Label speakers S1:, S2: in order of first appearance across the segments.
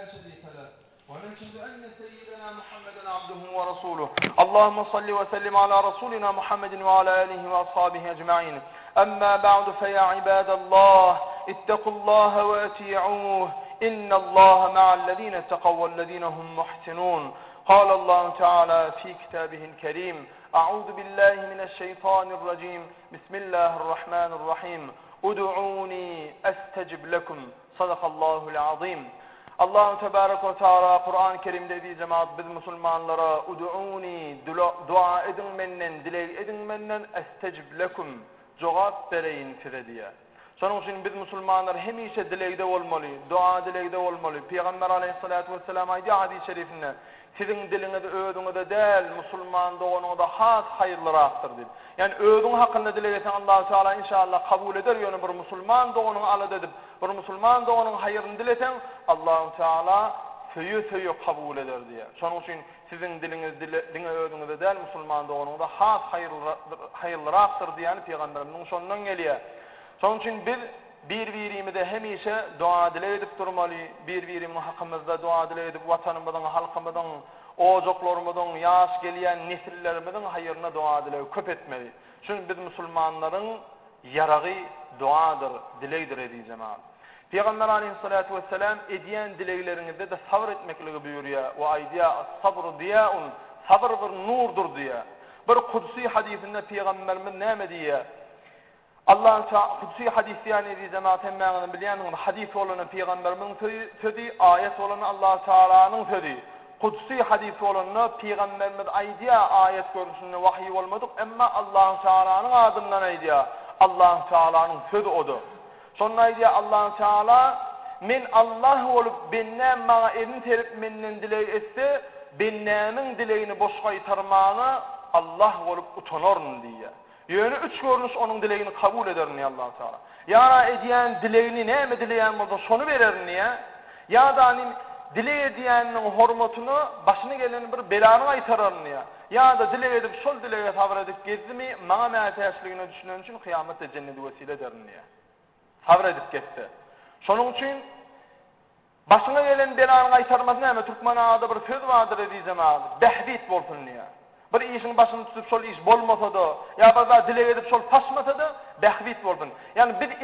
S1: لا شريك له ونشهد أن سيدنا محمدا عبده ورسوله. اللهم صل وسلم على رسولنا محمد وعلى آله وأصحابه أجمعين. أما بعد فيا عباد الله اتقوا الله وأطيعوه إن الله مع الذين اتقوا والذين هم محسنون. قال الله تعالى في كتابه الكريم أعوذ بالله من الشيطان الرجيم بسم الله الرحمن الرحيم ادعوني أستجب لكم صدق الله العظيم. Allah Tebarek ve Teala Kur'an-ı Kerim'de dediği cemaat biz Müslümanlara ud'uni dua edin menden, dilek edin menden estecib lekum cevap vereyin size diye. Sonun için biz Müslümanlar hemişe dilekte olmalı, dua dilekte olmalı. Peygamber Aleyhisselatü Vesselam aydı hadis-i şerifinde sizin dilinizi ödünüzde değil Müslüman doğunuda has hayırlıraktır dedi. Yani ödün hakkında dilek etsen Allah Teala inşallah kabul eder. Yani bir Müslüman doğunun alıd edip bir Müslüman doğunun hayırını dileten Allah Teala söyü kabul eder diye. Sonun için sizin diliniz ödünüzde değil Müslüman doğunuda has hayırlıraktır diye Peygamberimizin sonundan geliyor. Sonun için biz birbirimize hemişe dua dilek edip durmalı, birbirimiz hakkımızda dua dilek edip vatanımızın, halkımızın, ocaklarımızın, yaş gelen nesillerimizin hayırına dua dilek köp etmeli. Çünkü biz Müslümanların yarağı duadır, dilekdir edeceğim abi. Peygamber Aleyhisselatü Vesselam ediyen dileklerinizde de sabır etmekle buyuruyor. Ve aydiya sabr diyaun, sabır bir nurdur diye. Bir kudsi hadisinde Peygamberimiz ne diye? Allah'ın kudsi hadisi yani cemaat hemmeğinin bileyenin hadis olanı Peygamber'in sözü, ayet olanı Allah Teala'nın sözü. Kudsi hadisi olanı Peygamberimiz aydiya ayet görüşünde vahiy olmadık ama Allah Teala'nın adından aydiya. Allah Teala'nın sözü odur. Sonra aydiya Allah Teala men Allah olup bennem bana elini terip menden dilek etse bennemin dileğini boş kaytarmağını Allah olup utanırım diye. Yönü üç görünüş onun dileğini kabul eder niye Allah Teala. Ya ediyen dileğini ne mi dileyen burada sonu verir niye? Ya da hani dile ediyenin hormatını başına gelen bir belanı aytarar niye? Ya da dile edip sol dileğe tavır edip gezdi mi bana me'atiyaslıgını düşünen için kıyamette cenneti vesile eder niye? Tavır edip gitti. Sonun için başına gelen belanı aytarmaz ne mi? Türkmen ağada bir söz vardır edeceğim abi. Behbit bolsun niye? Bir işin başını tutup sol iş bolmasa da ya da dilek edip sol pasmasa da behvit boldun. Yani bir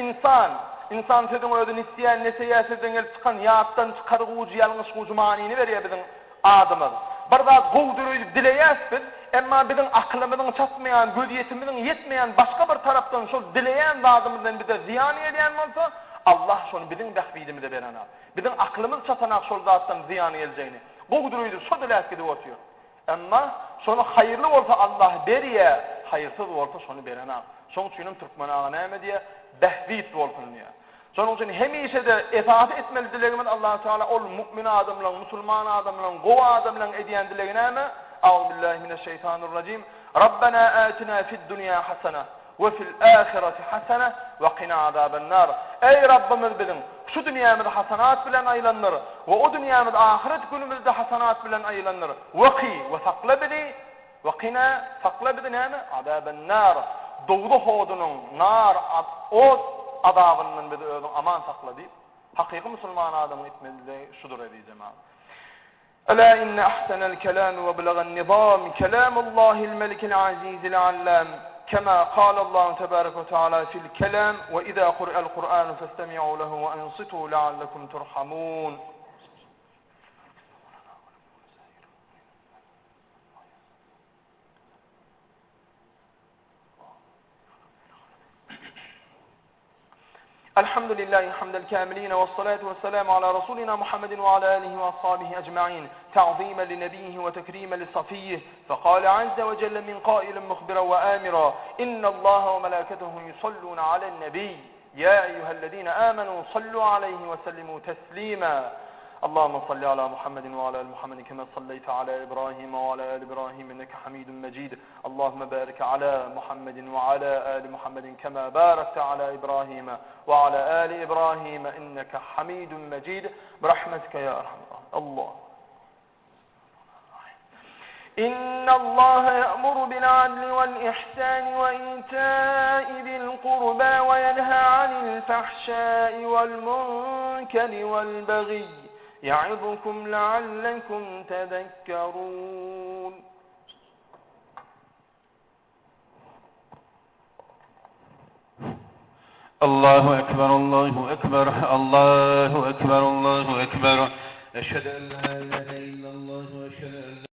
S1: insan sözün ödün isteyen nesiyaseden gelip çıkan yaattan çıkarıcı yanlış manini veriyor bizim adımız. Bir daha kovdurup dileyesbid ama bizim aklımızın çatmayan, göz yetimizin yetmeyen başka bir taraftan sol dileyen adımızdan bize ziyan eden olsa Allah şunu bizim behvidimize veren al. Bizim aklımız çatanak sol zattan ziyan edeceğini. Kovdurup sol dilek gidip oturuyor. Ama sonu hayırlı olsa Allah beriye, hayırsız olsa sonu berena. Son için Türkmen ağa ne diye behvit olsun diye. Sonun için hemişe de itaat etmeli dileğimiz Allah Teala ol mümin adamla, Müslüman adamla, kova adamla ediyen dileğine mi? Euzubillahimineşşeytanirracim. Rabbena atina fid dunya hasene ve fil ahireti hasene ve qina azabennar. Ey Rabbimiz bizim şu dünyamızda hasanat bilen aylanlar ve o dünyamızda ahiret günümüzde hasanat bilen aylanlar. Vaqi ve saqlabni ve qina saqlabni yani azabennar. Doğdu hodunun nar o azabından bizi özün aman saqladı. Hakiki Müslüman adamın etmeli şudur edeceğim abi. Ela inne ahsenel kelam ve belagan nizam kelamullahil melikil azizil allam. كما قال الله تبارك وتعالى في الكلام وإذا قرأ القرآن فاستمعوا له وأنصتوا لعلكم ترحمون. الحمد لله حمد الكاملين والصلاة والسلام على رسولنا محمد وعلى آله وأصحابه أجمعين تعظيما لنبيه وتكريما لصفيه فقال عز وجل من قائل مخبرا وآمرا إن الله وملائكته يصلون على النبي يا أيها الذين آمنوا صلوا عليه وسلموا تسليما اللهم صل على محمد وعلى آل محمد كما صليت على إبراهيم وعلى آل إبراهيم إنك حميد مجيد اللهم بارك على محمد وعلى آل محمد كما باركت على إبراهيم وعلى آل إبراهيم إنك حميد مجيد برحمتك يا أرحم الله. إن الله يأمر بالعدل والإحسان وإيتاء ذي القربى وينهى عن الفحشاء والمنكر والبغي يعظكم لعلكم تذكرون.
S2: الله أكبر الله أكبر الله أكبر الله أكبر. أشهد أن لا إله إلا الله وأشهد أن